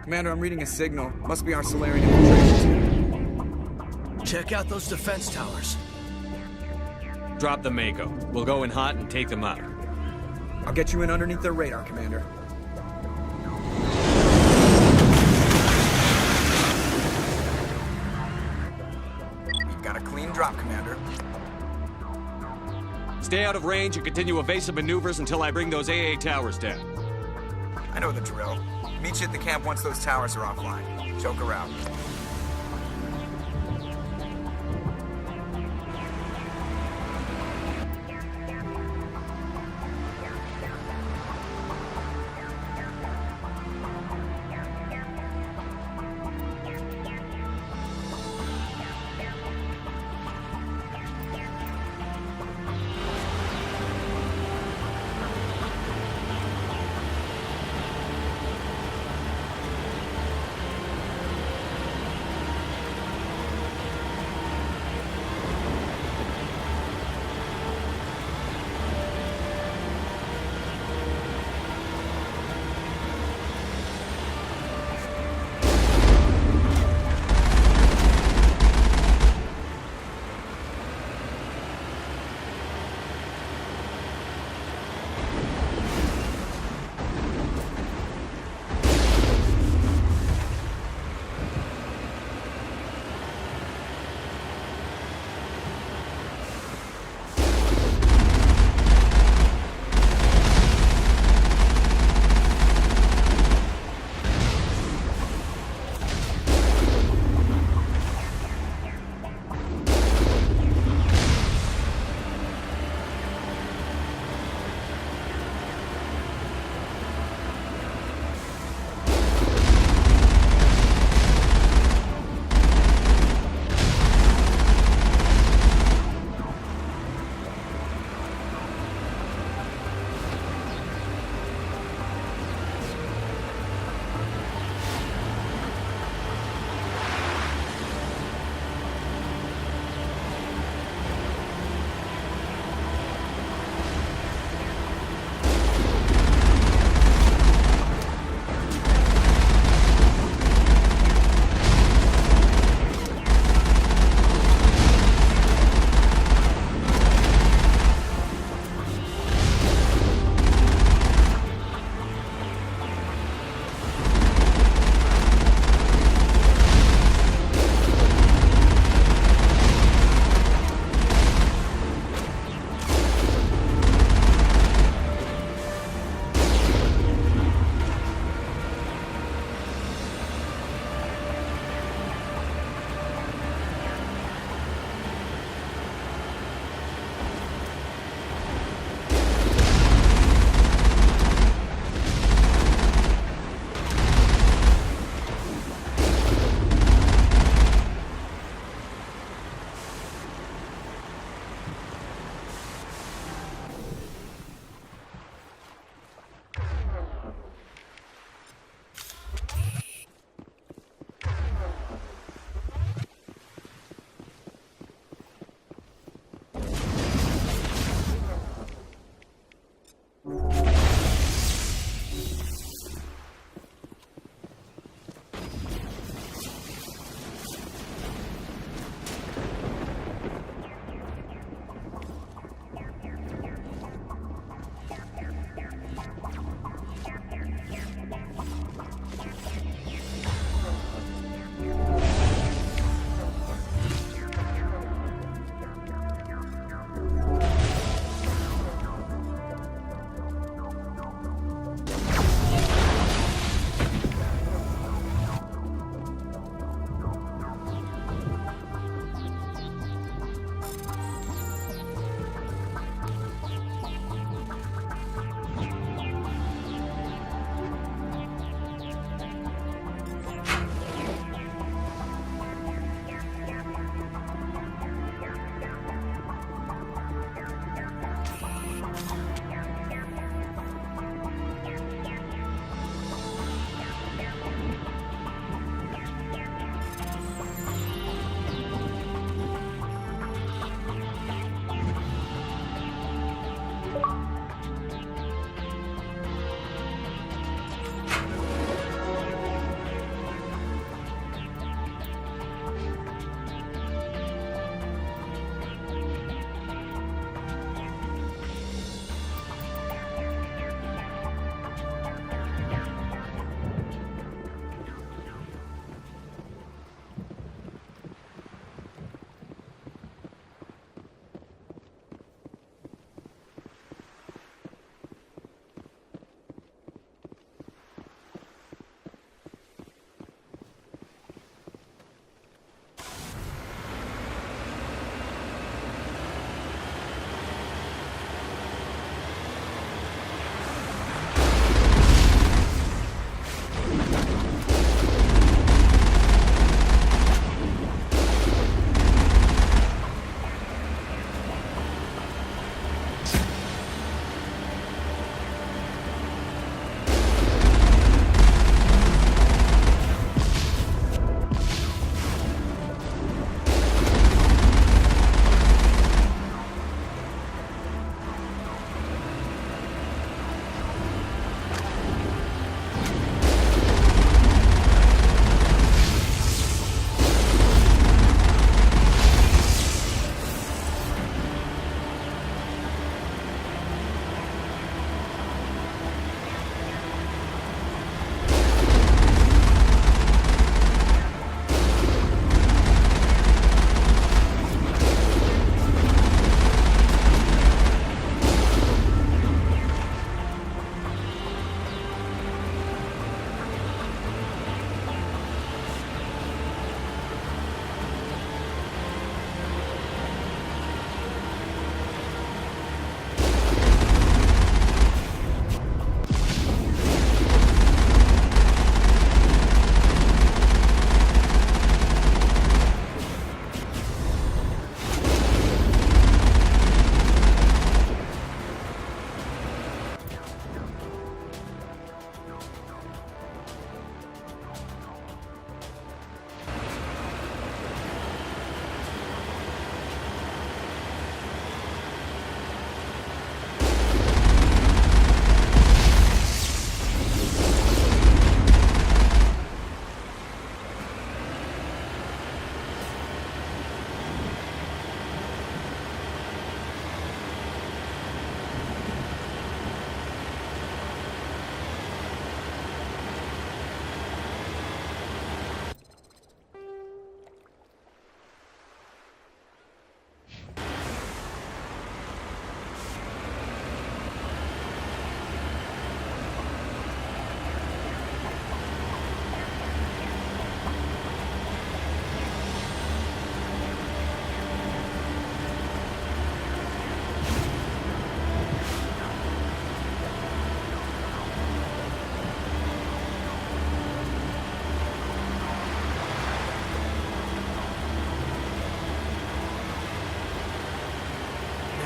Commander, I'm reading a signal. Must be our Solarian infiltration team. Check out those defense towers. Drop the Mako. We'll go in hot and take them out. I'll get you in underneath their radar, Commander. We've got a clean drop, Commander. Stay out of range and continue evasive maneuvers until I bring those AA towers down. I know the drill. Meet you at the camp once those towers are offline. Choke her out.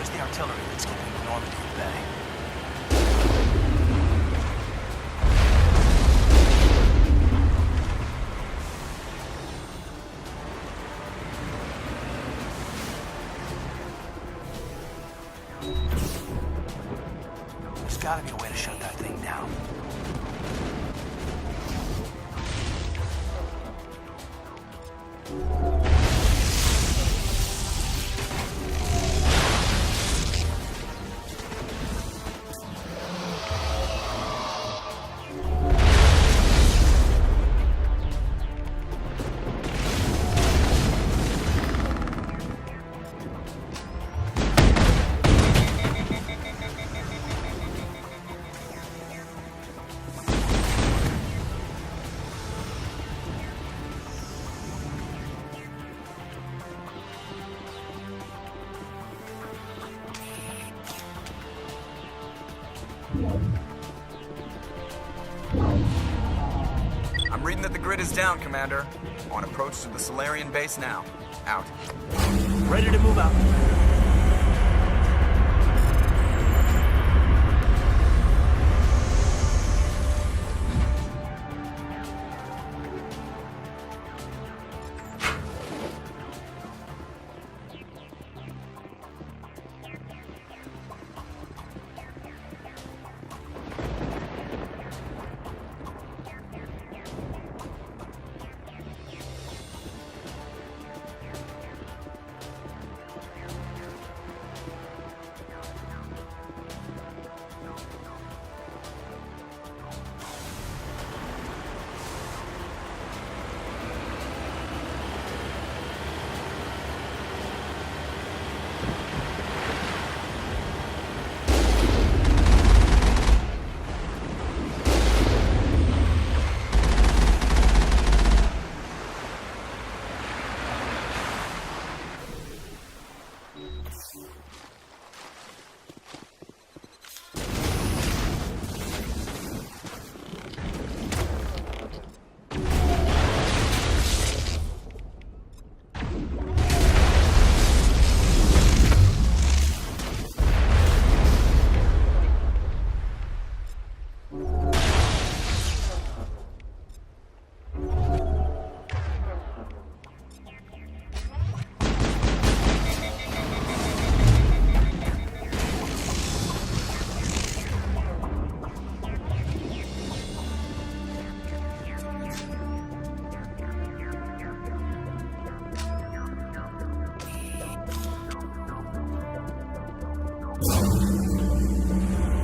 Where's the artillery that's keeping the Normandy at bay? There's gotta be a way to shut that thing down. I'm reading that the grid is down, Commander. On approach to the Solarian base now. Out. Ready to move out.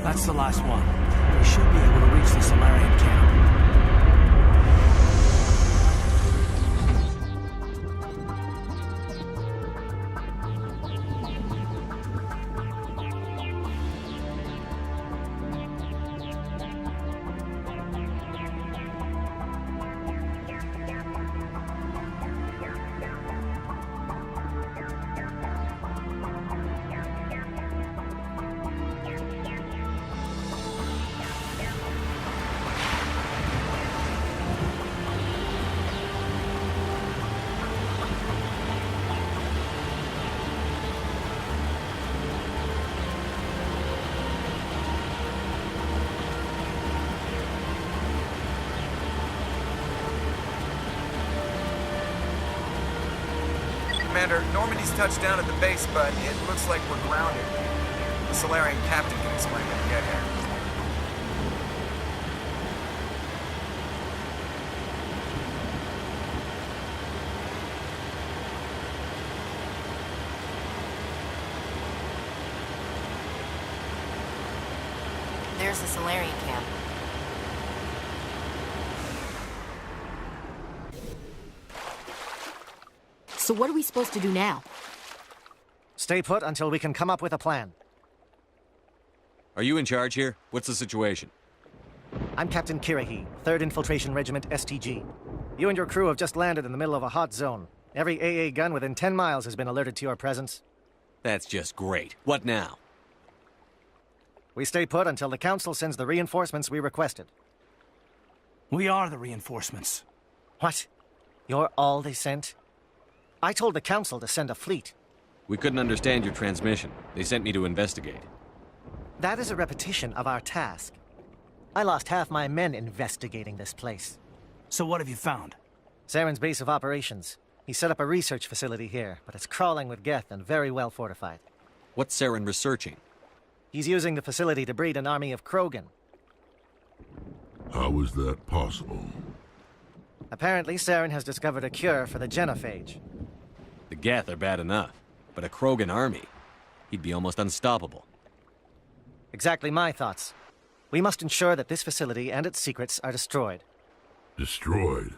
That's the last one. We should be able to reach the Solarian camp. Commander, Normandy's touched down at the base, but it looks like we're grounded. The Solarian captain can explain when we get here. There's the Solarian camp. So what are we supposed to do now? Stay put until we can come up with a plan. Are you in charge here? What's the situation? I'm Captain Kirahi, 3rd Infiltration Regiment STG. You and your crew have just landed in the middle of a hot zone. Every AA gun within 10 miles has been alerted to your presence. That's just great. What now? We stay put until the Council sends the reinforcements we requested. We are the reinforcements. What? You're all they sent? I told the Council to send a fleet. We couldn't understand your transmission. They sent me to investigate. That is a repetition of our task. I lost half my men investigating this place. So what have you found? Saren's base of operations. He set up a research facility here, but it's crawling with Geth and very well fortified. What's Saren researching? He's using the facility to breed an army of Krogan. How is that possible? Apparently, Saren has discovered a cure for the genophage. The Geth are bad enough, but a Krogan army? He'd be almost unstoppable. Exactly my thoughts. We must ensure that this facility and its secrets are destroyed. Destroyed?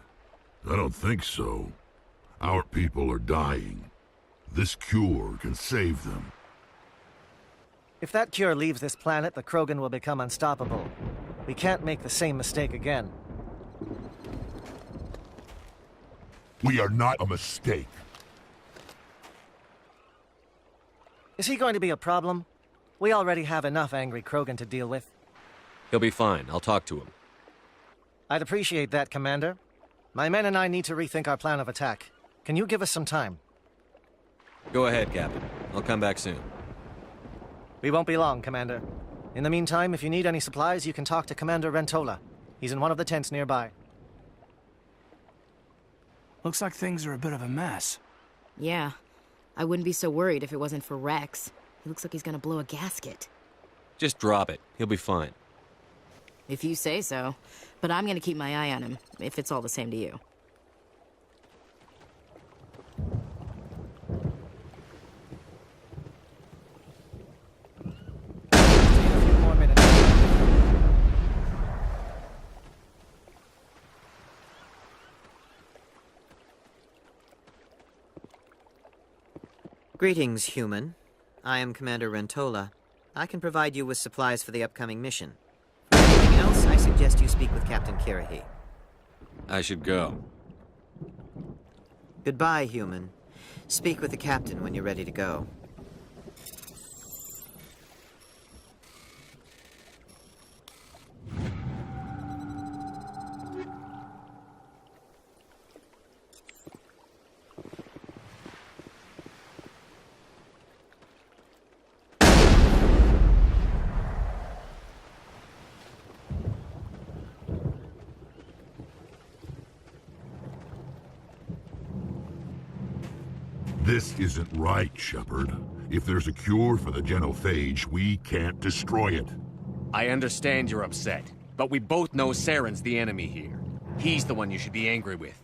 I don't think so. Our people are dying. This cure can save them. If that cure leaves this planet, the Krogan will become unstoppable. We can't make the same mistake again. We are not a mistake. Is he going to be a problem? We already have enough angry Krogan to deal with. He'll be fine. I'll talk to him. I'd appreciate that, Commander. My men and I need to rethink our plan of attack. Can you give us some time? Go ahead, Captain. I'll come back soon. We won't be long, Commander. In the meantime, if you need any supplies, you can talk to Commander Rentola. He's in one of the tents nearby. Looks like things are a bit of a mess. Yeah. I wouldn't be so worried if it wasn't for Rex. He looks like he's gonna blow a gasket. Just drop it. He'll be fine. If you say so. But I'm gonna keep my eye on him, if it's all the same to you. A few more minutes. Greetings, human. I am Commander Rentola. I can provide you with supplies for the upcoming mission. For anything else, I suggest you speak with Captain Kirahi. I should go. Goodbye, human. Speak with the captain when you're ready to go. This isn't right, Shepard. If there's a cure for the genophage, we can't destroy it. I understand you're upset, but we both know Saren's the enemy here. He's the one you should be angry with.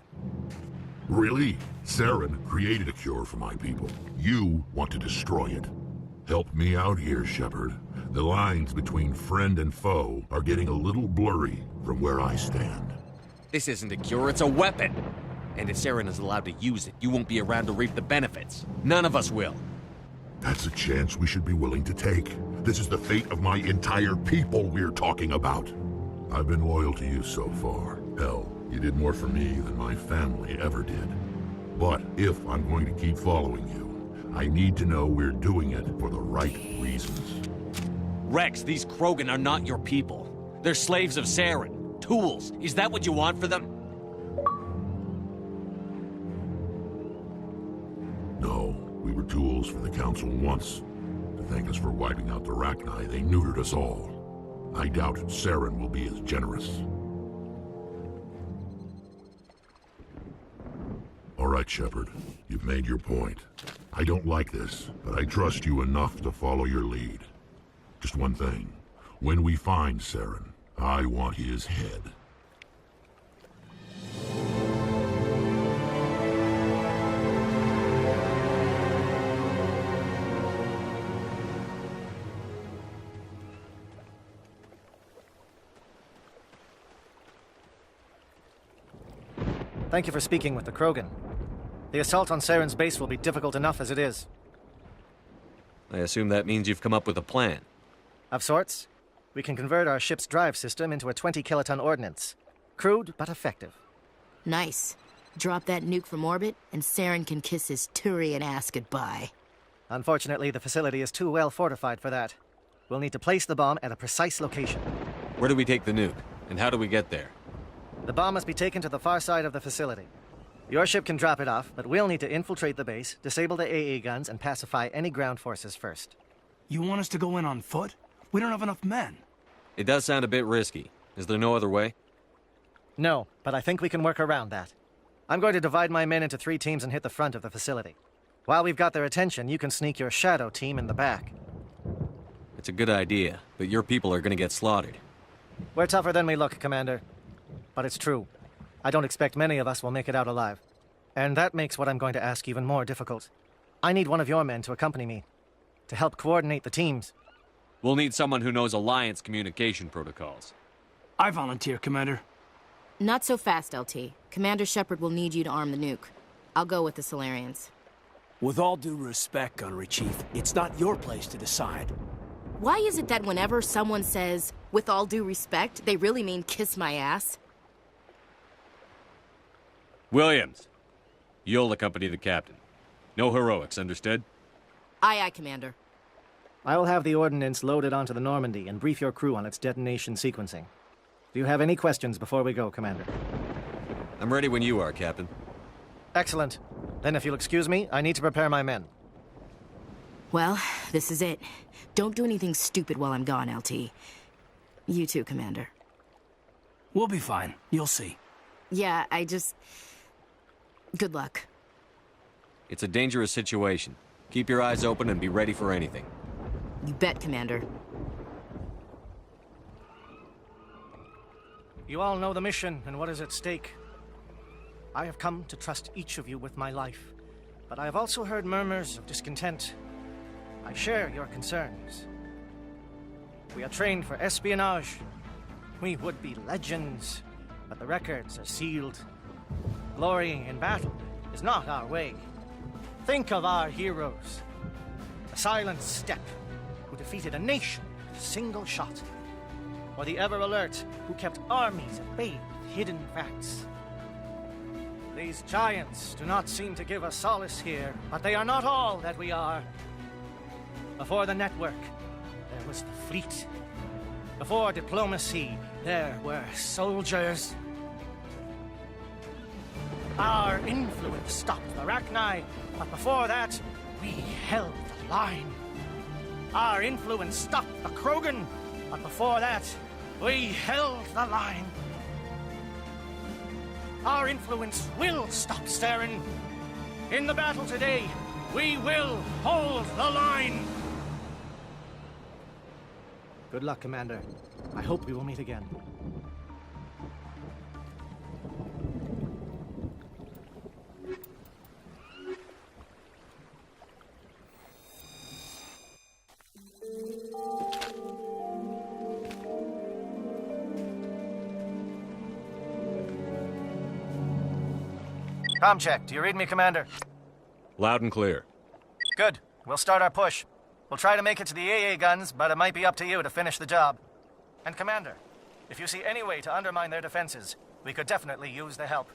Really? Saren created a cure for my people. You want to destroy it. Help me out here, Shepard. The lines between friend and foe are getting a little blurry from where I stand. This isn't a cure, it's a weapon! And if Saren is allowed to use it, you won't be around to reap the benefits. None of us will. That's a chance we should be willing to take. This is the fate of my entire people we're talking about. I've been loyal to you so far. Hell, you did more for me than my family ever did. But if I'm going to keep following you, I need to know we're doing it for the right reasons. Rex, these Krogan are not your people. They're slaves of Saren. Tools. Is that what you want for them? No, we were tools for the Council once. To thank us for wiping out the Rachni, they neutered us all. I doubt Saren will be as generous. All right, Shepard. You've made your point. I don't like this, but I trust you enough to follow your lead. Just one thing. When we find Saren, I want his head. Thank you for speaking with the Krogan. The assault on Saren's base will be difficult enough as it is. I assume that means you've come up with a plan. Of sorts. We can convert our ship's drive system into a 20-kiloton ordnance. Crude, but effective. Nice. Drop that nuke from orbit, and Saren can kiss his Turian ass goodbye. Unfortunately, the facility is too well fortified for that. We'll need to place the bomb at a precise location. Where do we take the nuke? And how do we get there? The bomb must be taken to the far side of the facility. Your ship can drop it off, but we'll need to infiltrate the base, disable the AA guns, and pacify any ground forces first. You want us to go in on foot? We don't have enough men. It does sound a bit risky. Is there no other way? No, but I think we can work around that. I'm going to divide my men into 3 teams and hit the front of the facility. While we've got their attention, you can sneak your shadow team in the back. It's a good idea, but your people are gonna get slaughtered. We're tougher than we look, Commander. But it's true. I don't expect many of us will make it out alive. And that makes what I'm going to ask even more difficult. I need one of your men to accompany me, to help coordinate the teams. We'll need someone who knows Alliance communication protocols. I volunteer, Commander. Not so fast, LT. Commander Shepard will need you to arm the nuke. I'll go with the Solarians. With all due respect, Gunnery Chief, it's not your place to decide. Why is it that whenever someone says, with all due respect, they really mean kiss my ass? Williams, you'll accompany the captain. No heroics, understood? Aye, aye, Commander. I will have the ordnance loaded onto the Normandy and brief your crew on its detonation sequencing. Do you have any questions before we go, Commander? I'm ready when you are, Captain. Excellent. Then if you'll excuse me, I need to prepare my men. Well, this is it. Don't do anything stupid while I'm gone, LT. You too, Commander. We'll be fine. You'll see. Yeah, good luck. It's a dangerous situation. Keep your eyes open and be ready for anything. You bet, Commander. You all know the mission and what is at stake. I have come to trust each of you with my life, but I have also heard murmurs of discontent. I share your concerns. We are trained for espionage. We would be legends, but the records are sealed. Glory in battle is not our way. Think of our heroes. The silent steppe who defeated a nation with a single shot. Or the ever-alert who kept armies at bay with hidden facts. These giants do not seem to give us solace here, but they are not all that we are. Before the network, there was the fleet. Before diplomacy, there were soldiers. Our influence stopped the Rachni, but before that, we held the line. Our influence stopped the Krogan, but before that, we held the line. Our influence will stop Saren. In the battle today, we will hold the line. Good luck, Commander. I hope we will meet again. Comm check. Do you read me, Commander? Loud and clear. Good. We'll start our push. We'll try to make it to the AA guns, but it might be up to you to finish the job. And Commander, if you see any way to undermine their defenses, we could definitely use the help.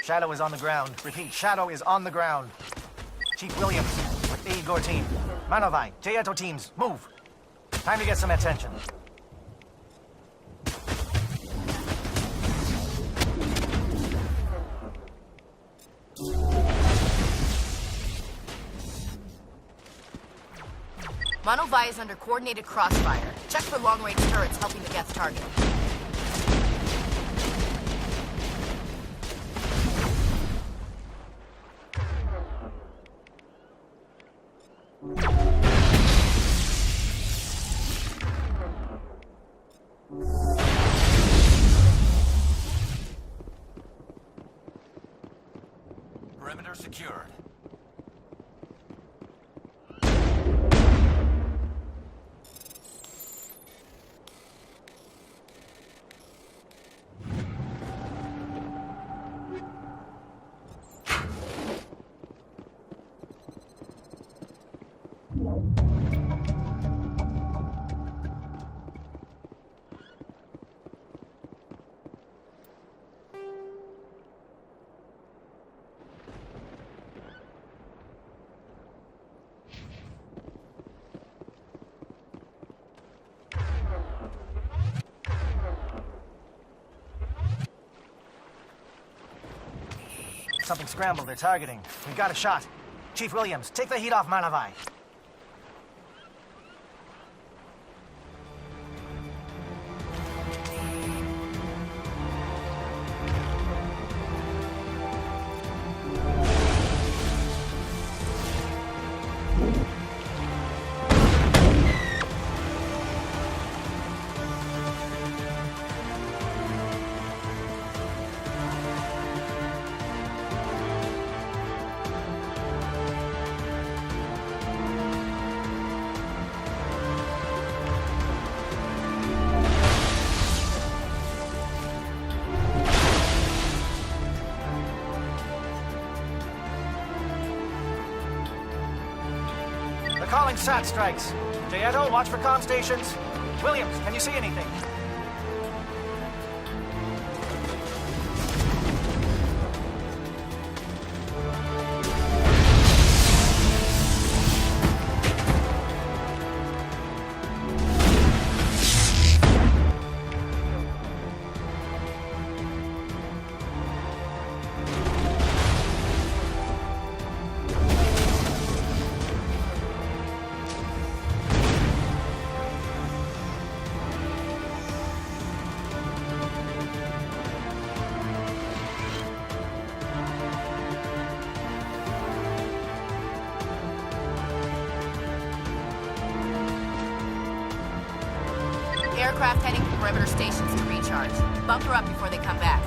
Shadow is on the ground. Repeat, Shadow is on the ground. Chief Williams with Igor team. Manovai, Teato teams, move. Time to get some attention. Manovai is under coordinated crossfire. Check for long-range turrets helping the Geth target. Perimeter secured. Something scrambled, they're targeting. We got a shot. Chief Williams, take the heat off Manovai. Calling SAT strikes. Teato, watch for comm stations. Williams, can you see anything? Aircraft heading to perimeter stations to recharge. Bunker up before they come back.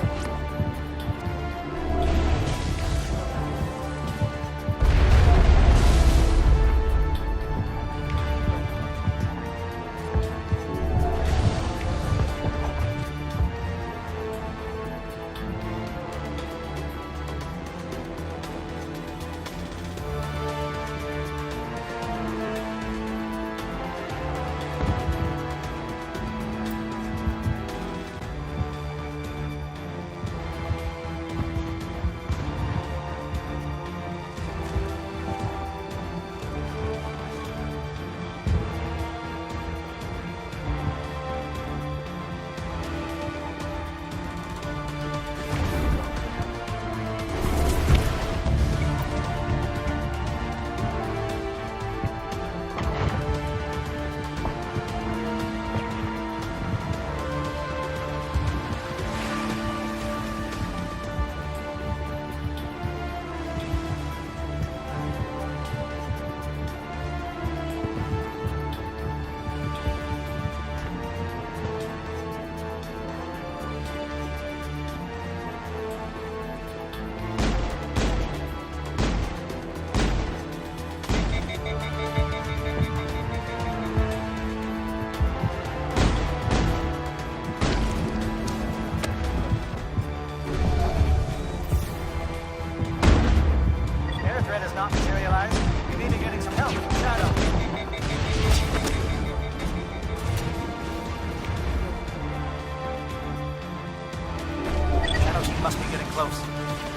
close.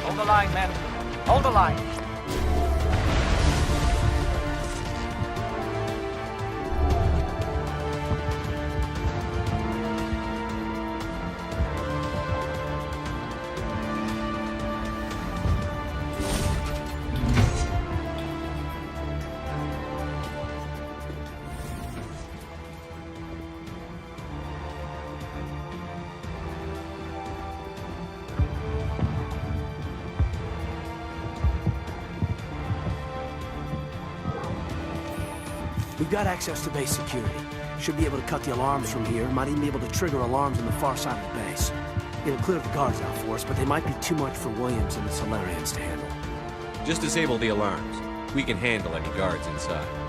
Hold the line, men. Hold the line. We've got access to base security. Should be able to cut the alarms from here. Might even be able to trigger alarms on the far side of the base. It'll clear the guards out for us, but they might be too much for Williams and the Solarians to handle. Just disable the alarms. We can handle any guards inside.